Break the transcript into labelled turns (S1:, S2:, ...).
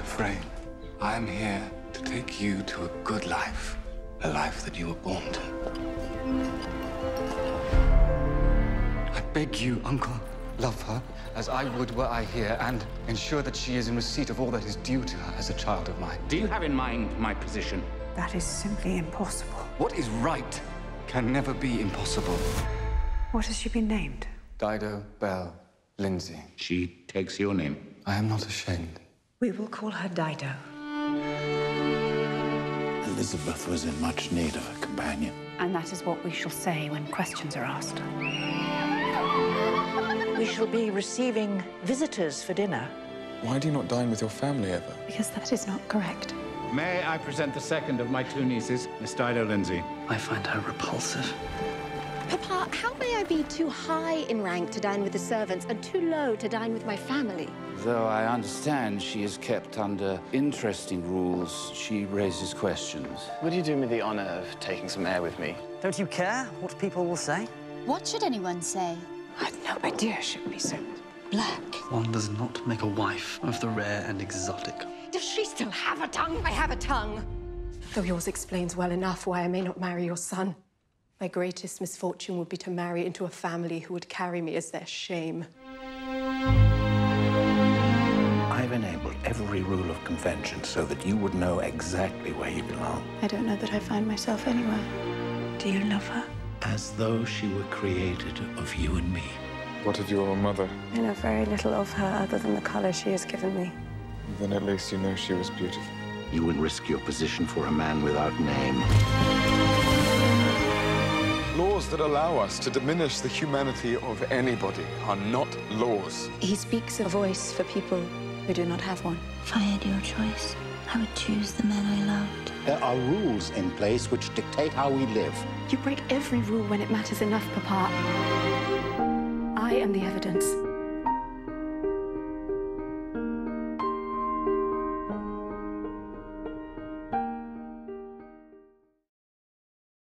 S1: afraid. I am here to take you to a good life. A life that you were born to. I beg you, Uncle, love her as I would were I here, and ensure that she is in receipt of all that is due to her as a child of mine.
S2: Do you have in mind my position?
S3: That is simply impossible.
S1: What is right can never be impossible.
S3: What has she been named?
S1: Dido Belle Lindsay.
S2: She takes your name.
S1: I am not ashamed.
S3: We will call her Dido.
S4: Elizabeth was in much need of a companion.
S3: And that is what we shall say when questions are asked.
S5: We shall be receiving visitors for dinner.
S6: Why do you not dine with your family ever?
S3: Because that is not correct.
S2: May I present the second of my two nieces, Miss Dido Lindsay?
S7: I find her repulsive.
S8: Papa, how may I be too high in rank to dine with the servants and too low to dine with my family?
S9: Though I understand she is kept under interesting rules, she raises questions.
S7: Would you do me the honor of taking some air with me?
S10: Don't you care what people will say?
S11: What should anyone say?
S3: I had no idea she would be so black.
S7: One does not make a wife of the rare and exotic.
S8: Does she still have a tongue? I have a tongue.
S12: Though yours explains well enough why I may not marry your son. My greatest misfortune would be to marry into a family who would carry me as their shame.
S4: I've enabled every rule of convention so that you would know exactly where you belong.
S3: I don't know that I find myself anywhere. Do you love her?
S4: As though she were created of you and me.
S6: What of your mother?
S3: I know very little of her other than the color she has given me.
S6: Then at least you know she was beautiful.
S9: You would risk your position for a man without name.
S6: Laws that allow us to diminish the humanity of anybody are not laws.
S3: He speaks a voice for people who do not have one.
S11: If I had your choice, I would choose the man I loved.
S4: There are rules in place which dictate how we live.
S12: You break every rule when it matters enough, Papa. I am the evidence.